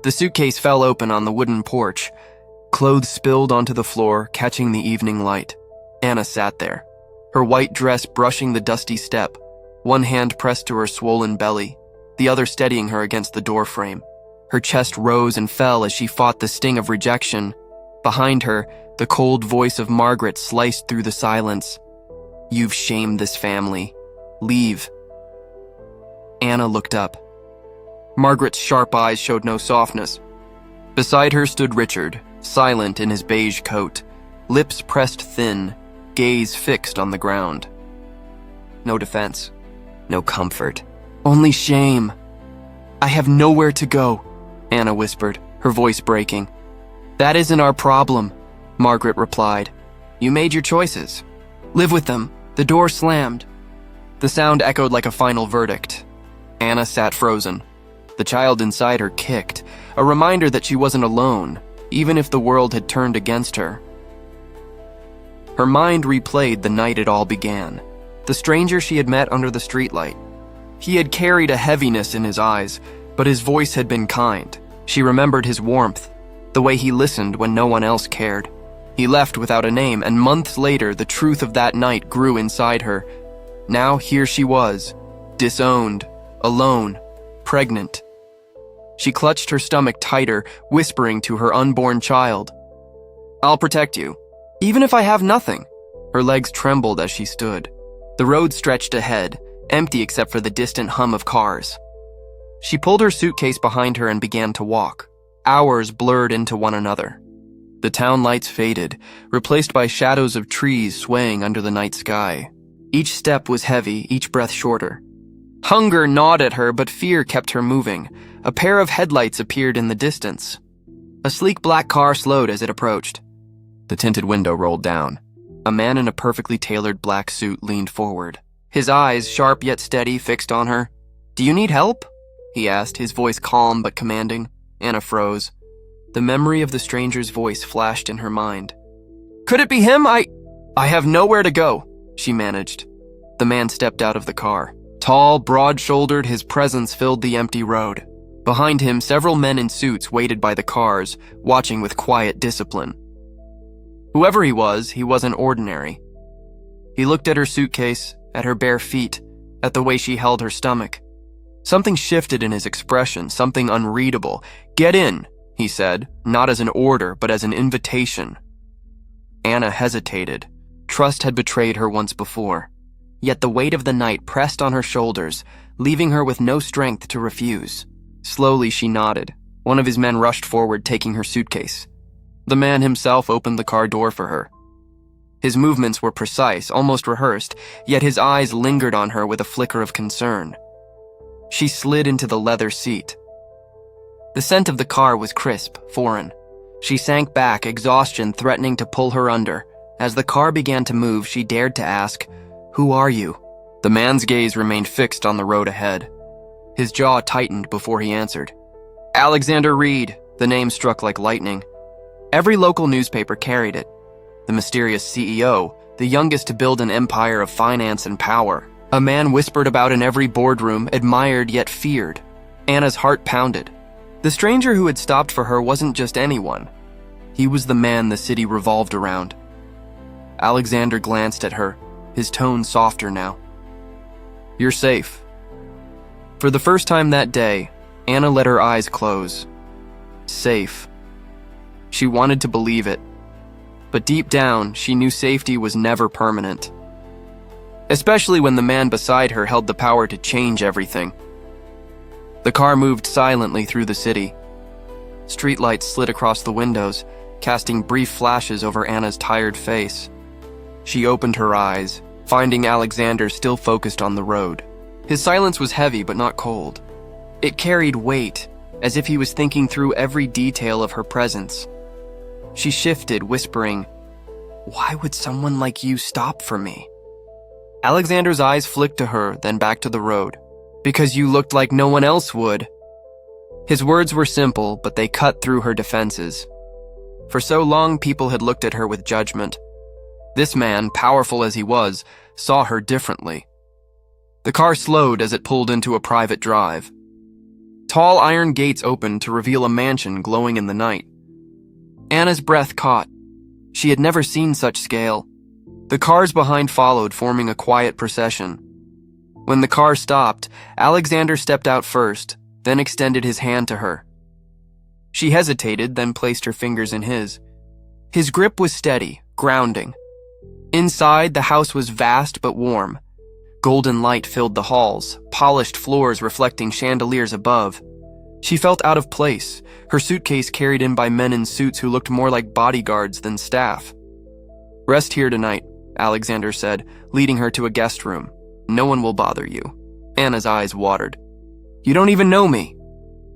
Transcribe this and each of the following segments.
The suitcase fell open on the wooden porch. Clothes spilled onto the floor, catching the evening light. Anna sat there, her white dress brushing the dusty step, one hand pressed to her swollen belly, the other steadying her against the doorframe. Her chest rose and fell as she fought the sting of rejection. Behind her, the cold voice of Margaret sliced through the silence. "You've shamed this family. Leave." Anna looked up. Margaret's sharp eyes showed no softness. Beside her stood Richard, silent in his beige coat, lips pressed thin, gaze fixed on the ground. No defense, no comfort, only shame. "I have nowhere to go," Anna whispered, her voice breaking. "That isn't our problem," Margaret replied. "You made your choices. Live with them." The door slammed. The sound echoed like a final verdict. Anna sat frozen. The child inside her kicked, a reminder that she wasn't alone, even if the world had turned against her. Her mind replayed the night it all began, the stranger she had met under the streetlight. He had carried a heaviness in his eyes, but his voice had been kind. She remembered his warmth, the way he listened when no one else cared. He left without a name, and months later, the truth of that night grew inside her. Now here she was, disowned, alone, pregnant. She clutched her stomach tighter, whispering to her unborn child, "I'll protect you, even if I have nothing." Her legs trembled as she stood. The road stretched ahead, empty except for the distant hum of cars. She pulled her suitcase behind her and began to walk. Hours blurred into one another. The town lights faded, replaced by shadows of trees swaying under the night sky. Each step was heavy, each breath shorter. Hunger gnawed at her, but fear kept her moving. A pair of headlights appeared in the distance. A sleek black car slowed as it approached. The tinted window rolled down. A man in a perfectly tailored black suit leaned forward, his eyes, sharp yet steady, fixed on her. "Do you need help?" he asked, his voice calm but commanding. Anna froze. The memory of the stranger's voice flashed in her mind. "Could it be him? I have nowhere to go," she managed. The man stepped out of the car. Tall, broad-shouldered, his presence filled the empty road. Behind him, several men in suits waited by the cars, watching with quiet discipline. Whoever he wasn't ordinary. He looked at her suitcase, at her bare feet, at the way she held her stomach. Something shifted in his expression, something unreadable. "Get in," he said, not as an order, but as an invitation. Anna hesitated. Trust had betrayed her once before. Yet the weight of the night pressed on her shoulders, leaving her with no strength to refuse. Slowly she nodded. One of his men rushed forward, taking her suitcase. The man himself opened the car door for her. His movements were precise, almost rehearsed, yet his eyes lingered on her with a flicker of concern. She slid into the leather seat. The scent of the car was crisp, foreign. She sank back, exhaustion threatening to pull her under. As the car began to move, she dared to ask, "Who are you?" The man's gaze remained fixed on the road ahead. His jaw tightened before he answered. "Alexander Reed," the name struck like lightning. Every local newspaper carried it. The mysterious CEO, the youngest to build an empire of finance and power. A man whispered about in every boardroom, admired yet feared. Anna's heart pounded. The stranger who had stopped for her wasn't just anyone. He was the man the city revolved around. Alexander glanced at her, his tone softer now. "You're safe." For the first time that day, Anna let her eyes close. Safe. She wanted to believe it. But deep down, she knew safety was never permanent. Especially when the man beside her held the power to change everything. The car moved silently through the city. Streetlights slid across the windows, casting brief flashes over Anna's tired face. She opened her eyes, finding Alexander still focused on the road. His silence was heavy but not cold. It carried weight, as if he was thinking through every detail of her presence. She shifted, whispering, "Why would someone like you stop for me?" Alexander's eyes flicked to her, then back to the road. "Because you looked like no one else would." His words were simple, but they cut through her defenses. For so long, people had looked at her with judgment. This man, powerful as he was, saw her differently. The car slowed as it pulled into a private drive. Tall iron gates opened to reveal a mansion glowing in the night. Anna's breath caught. She had never seen such scale. The cars behind followed, forming a quiet procession. When the car stopped, Alexander stepped out first, then extended his hand to her. She hesitated, then placed her fingers in his. His grip was steady, grounding. Inside, the house was vast but warm. Golden light filled the halls, polished floors reflecting chandeliers above. She felt out of place, her suitcase carried in by men in suits who looked more like bodyguards than staff. "Rest here tonight," Alexander said, leading her to a guest room. "No one will bother you." Anna's eyes watered. "You don't even know me."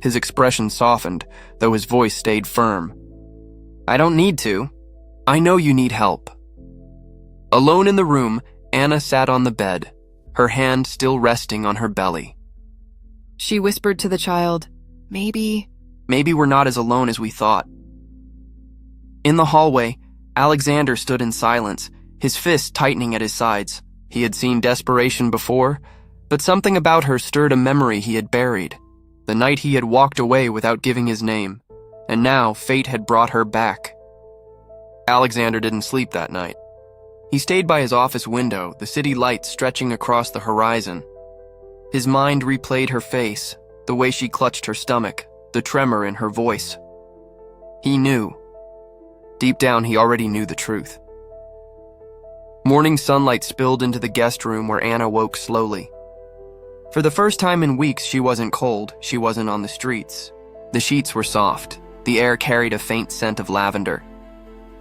His expression softened, though his voice stayed firm. "I don't need to. I know you need help." Alone in the room, Anna sat on the bed, her hand still resting on her belly. She whispered to the child, Maybe we're not as alone as we thought." In the hallway, Alexander stood in silence, his fists tightening at his sides. He had seen desperation before, but something about her stirred a memory he had buried. The night he had walked away without giving his name, and now fate had brought her back. Alexander didn't sleep that night. He stayed by his office window, the city lights stretching across the horizon. His mind replayed her face, the way she clutched her stomach, the tremor in her voice. He knew. Deep down, he already knew the truth. Morning sunlight spilled into the guest room where Anna woke slowly. For the first time in weeks, she wasn't cold, she wasn't on the streets. The sheets were soft, the air carried a faint scent of lavender.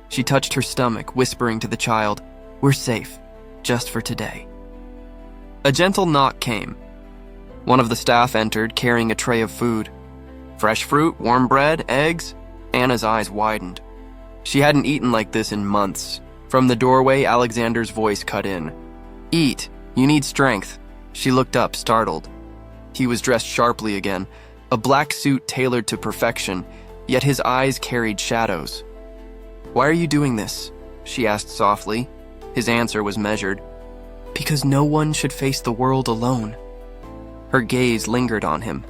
She touched her stomach, whispering to the child, "We're safe, just for today." A gentle knock came. One of the staff entered, carrying a tray of food. Fresh fruit, warm bread, eggs. Anna's eyes widened. She hadn't eaten like this in months. From the doorway, Alexander's voice cut in. "Eat, you need strength." She looked up, startled. He was dressed sharply again, a black suit tailored to perfection, yet his eyes carried shadows. "Why are you doing this?" she asked softly. His answer was measured. "Because no one should face the world alone." Her gaze lingered on him.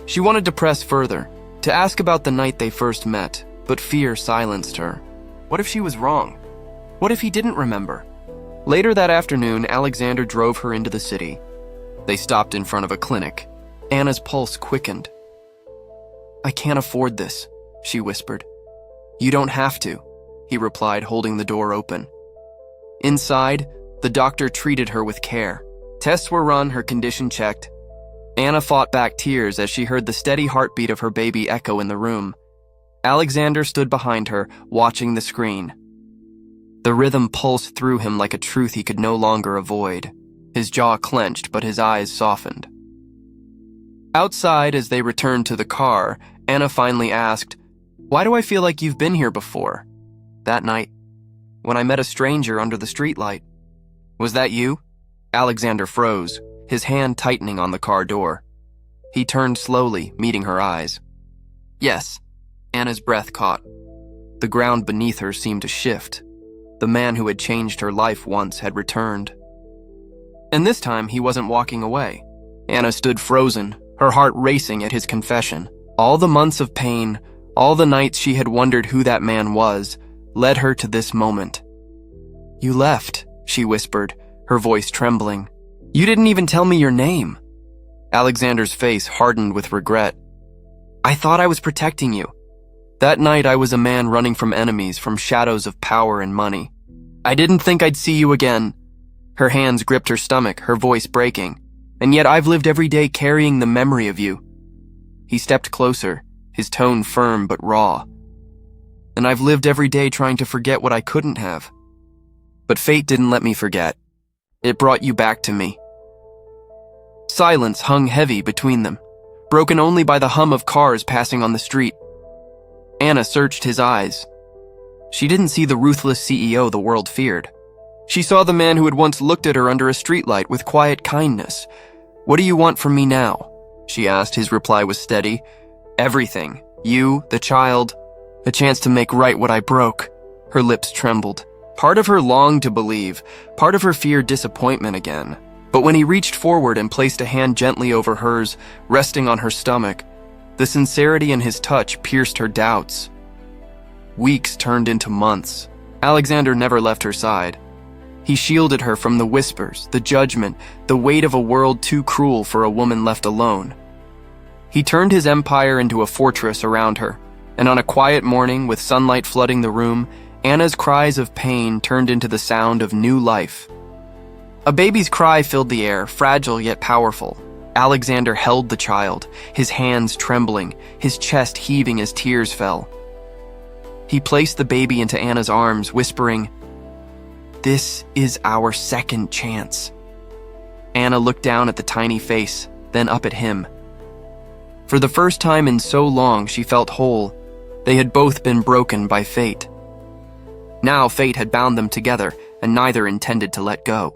She wanted to press further, to ask about the night they first met, but fear silenced her. What if she was wrong? What if he didn't remember? Later that afternoon, Alexander drove her into the city. They stopped in front of a clinic. Anna's pulse quickened. "I can't afford this," she whispered. "You don't have to," he replied, holding the door open. Inside, the doctor treated her with care. Tests were run, her condition checked. Anna fought back tears as she heard the steady heartbeat of her baby echo in the room. Alexander stood behind her, watching the screen. The rhythm pulsed through him like a truth he could no longer avoid. His jaw clenched, but his eyes softened. Outside, as they returned to the car, Anna finally asked, "Why do I feel like you've been here before?" "That night, when I met a stranger under the streetlight." "Was that you?" Alexander froze, his hand tightening on the car door. He turned slowly, meeting her eyes. "Yes." Anna's breath caught. The ground beneath her seemed to shift. The man who had changed her life once had returned. And this time, he wasn't walking away. Anna stood frozen, her heart racing at his confession. All the months of pain, all the nights she had wondered who that man was, led her to this moment. "You left," she whispered, her voice trembling. "You didn't even tell me your name." Alexander's face hardened with regret. "I thought I was protecting you. That night I was a man running from enemies, from shadows of power and money. I didn't think I'd see you again." Her hands gripped her stomach, her voice breaking. "And yet I've lived every day carrying the memory of you." He stepped closer, his tone firm but raw. "And I've lived every day trying to forget what I couldn't have. But fate didn't let me forget. It brought you back to me." Silence hung heavy between them, broken only by the hum of cars passing on the street. Anna searched his eyes. She didn't see the ruthless CEO the world feared. She saw the man who had once looked at her under a streetlight with quiet kindness. "What do you want from me now?" she asked. His reply was steady. "Everything. You, the child, a chance to make right what I broke." Her lips trembled. Part of her longed to believe, part of her feared disappointment again. But when he reached forward and placed a hand gently over hers, resting on her stomach, the sincerity in his touch pierced her doubts. Weeks turned into months. Alexander never left her side. He shielded her from the whispers, the judgment, the weight of a world too cruel for a woman left alone. He turned his empire into a fortress around her, and on a quiet morning with sunlight flooding the room, Anna's cries of pain turned into the sound of new life. A baby's cry filled the air, fragile yet powerful. Alexander held the child, his hands trembling, his chest heaving as tears fell. He placed the baby into Anna's arms, whispering, "This is our second chance." Anna looked down at the tiny face, then up at him. For the first time in so long, she felt whole. They had both been broken by fate. Now fate had bound them together, and neither intended to let go.